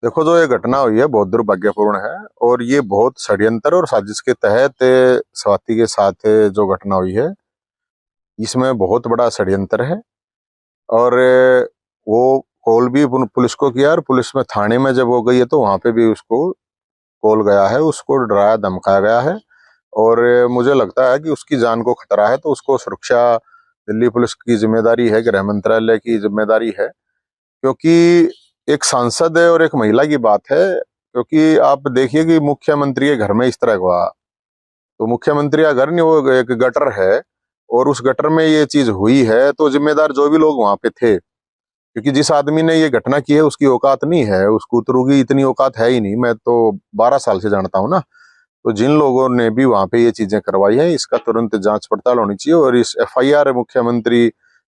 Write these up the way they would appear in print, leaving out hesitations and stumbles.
देखो, जो ये घटना हुई है बहुत दुर्भाग्यपूर्ण है। और ये बहुत षड्यंत्र और साजिश के तहत स्वाति के साथ जो घटना हुई है, इसमें बहुत बड़ा षड्यंत्र है। और वो कॉल भी पुलिस को किया, और पुलिस में थाने में जब वो गई है तो वहां पे भी उसको कॉल गया है, उसको डराया धमकाया गया है। और मुझे लगता है कि उसकी जान को खतरा है, तो उसको सुरक्षा दिल्ली पुलिस की जिम्मेदारी है, गृह मंत्रालय की जिम्मेदारी है। क्योंकि एक सांसद है और एक महिला की बात है। क्योंकि आप देखिए कि मुख्यमंत्री के घर में इस तरह हुआ, तो मुख्यमंत्री का घर नहीं, वो एक गटर है, और उस गटर में ये चीज हुई है, तो जिम्मेदार जो भी लोग वहां पे थे। क्योंकि जिस आदमी ने ये घटना की है उसकी औकात नहीं है, उस कूतरू की इतनी औकात है ही नहीं। मैं तो 12 साल से जानता हूँ ना। तो जिन लोगों ने भी वहां पे ये चीजें करवाई है, इसका तुरंत जांच पड़ताल होनी चाहिए। और इस एफआईआर, मुख्यमंत्री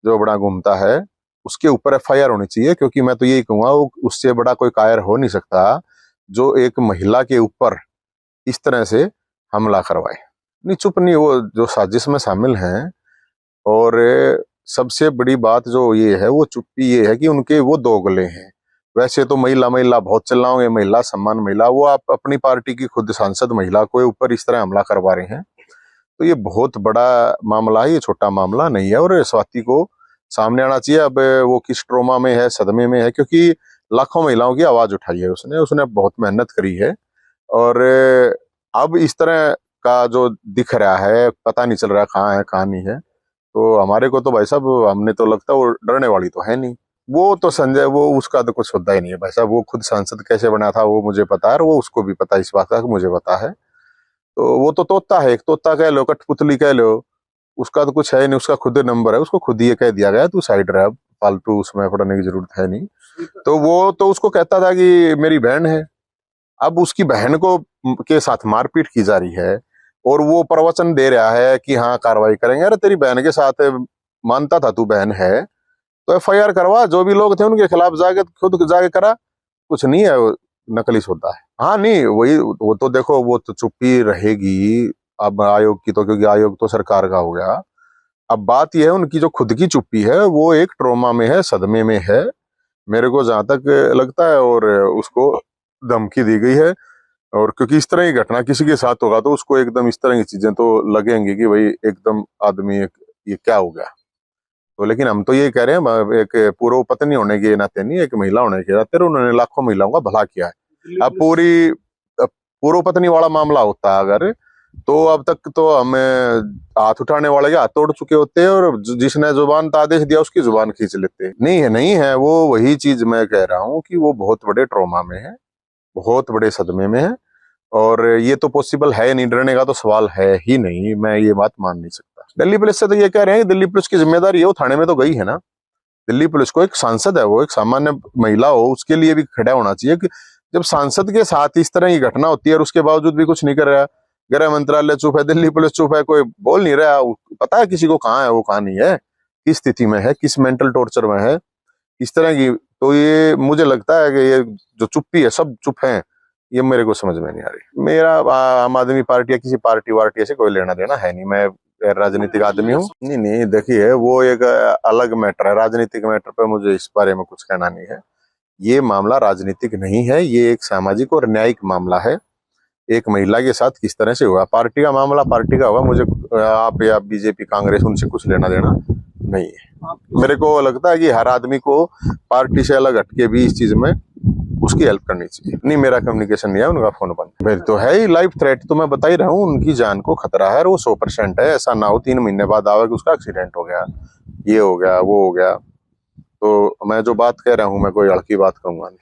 जो बड़ा घूमता है उसके ऊपर एफआईआर होनी चाहिए। क्योंकि मैं तो यही कहूंगा, उससे बड़ा कोई कायर हो नहीं सकता जो एक महिला के ऊपर इस तरह से हमला करवाए। नहीं, चुप नहीं, वो जो साजिश में शामिल हैं। और सबसे बड़ी बात जो ये है, वो चुप्पी ये है कि उनके वो दोगले हैं। वैसे तो महिला महिला बहुत चिल्लाओगे, महिला सम्मान महिला, वो आप अपनी पार्टी की खुद सांसद महिला को ऊपर इस तरह हमला करवा रहे हैं। तो ये बहुत बड़ा मामला है, ये छोटा मामला नहीं है। और स्वाति को सामने आना चाहिए। अब वो किस ट्रोमा में है, सदमे में है, क्योंकि लाखों महिलाओं की आवाज उठाई है उसने उसने बहुत मेहनत करी है। और अब इस तरह का जो दिख रहा है, पता नहीं चल रहा कहाँ है कहाँ नहीं है। तो हमारे को तो भाई साहब, हमने तो लगता है वो डरने वाली तो है नहीं। वो तो संजय, वो उसका तो कुछ होता ही नहीं है भाई साहब। वो खुद सांसद कैसे बना था वो मुझे पता है, और वो उसको भी पता है, इस बात का मुझे पता है। तो वो तो तोता है, एक तोता कह लो, कठपुतली कह लो, उसका तो कुछ है नहीं। उसका खुद नंबर है, उसको खुद ये कह दिया गया तू साइड रह, अब फालतू उसमें पढ़ने की जरूरत है नहीं। तो वो तो उसको कहता था कि मेरी बहन है। अब उसकी बहन को के साथ मारपीट की जा रही है, और वो प्रवचन दे रहा है कि हाँ कार्रवाई करेंगे। अरे तेरी बहन के साथ मानता था तू बहन है, तो एफआईआर करवा, जो भी लोग थे उनके खिलाफ जाके खुद जाके करा। कुछ नहीं है, वो नकली होता है। हाँ नहीं, वही वो तो देखो, वो तो चुप्पी रहेगी अब आयोग की, तो क्योंकि आयोग तो सरकार का हो गया। अब बात यह है, उनकी जो खुद की चुप्पी है वो एक ट्रोमा में है, सदमे में है, मेरे को जहां तक लगता है। और उसको धमकी दी गई है। और क्योंकि इस तरह की घटना किसी के साथ होगा तो उसको एकदम इस तरह की चीजें तो लगेंगी कि भाई एकदम आदमी ये क्या हो गया। तो लेकिन हम तो ये कह रहे हैं, एक पूर्व पत्नी होने के नाते नहीं, एक महिला होने के नाते उन्होंने लाखों महिलाओं का भला किया है। अब पूर्व पत्नी वाला मामला होता है अगर, तो अब तक तो हमें हाथ उठाने वाले के हाथ तोड़ चुके होते हैं, और जिसने जुबान का आदेश दिया उसकी जुबान खींच लेते। नहीं है, नहीं है, वो वही चीज मैं कह रहा हूँ कि वो बहुत बड़े ट्रॉमा में है, बहुत बड़े सदमे में है। और ये तो पॉसिबल है नहीं, डरने का तो सवाल है ही नहीं। मैं ये बात मान नहीं सकता। दिल्ली पुलिस से तो ये कह रहे हैं कि दिल्ली पुलिस की जिम्मेदारी है, वो थाने में तो गई है ना। दिल्ली पुलिस को, एक सांसद है वो, एक सामान्य महिला हो, उसके लिए भी खड़ा होना चाहिए कि जब सांसद के साथ इस तरह की घटना होती है और उसके बावजूद भी कुछ नहीं कर रहा। गृह मंत्रालय चुप है, दिल्ली पुलिस चुप है, कोई बोल नहीं रहा। पता है किसी को कहाँ है वो, कहाँ नहीं है, किस स्थिति में है, किस मेंटल टॉर्चर में है, इस तरह की। तो ये मुझे लगता है कि ये जो चुप्पी है, सब चुप है, ये मेरे को समझ में नहीं आ रही। मेरा आम आदमी पार्टी या किसी पार्टी वार्टी से कोई लेना देना है नहीं। मैं राजनीतिक आदमी हूँ। नहीं नहीं, देखिए वो एक अलग मैटर है, राजनीतिक मैटर पे मुझे इस बारे में कुछ कहना नहीं है। ये मामला राजनीतिक नहीं है, ये एक सामाजिक और न्यायिक मामला है। एक महिला के साथ किस तरह से हुआ, पार्टी का मामला पार्टी का हुआ। मुझे आप या बीजेपी कांग्रेस उनसे कुछ लेना देना नहीं है। मेरे को लगता है कि हर आदमी को पार्टी से अलग हटके भी इस चीज में उसकी हेल्प करनी चाहिए। नहीं, मेरा कम्युनिकेशन नहीं है, उनका फोन बंद। फिर तो है ही लाइफ थ्रेट, तो मैं बता ही रहा हूँ, उनकी जान को खतरा है, और वो 100% है। ऐसा ना हो 3 महीने बाद आवे कि उसका एक्सीडेंट हो गया, ये हो गया, वो हो गया। तो मैं जो बात कह रहा हूँ, मैं कोई अड़की बात कहूंगा नहीं।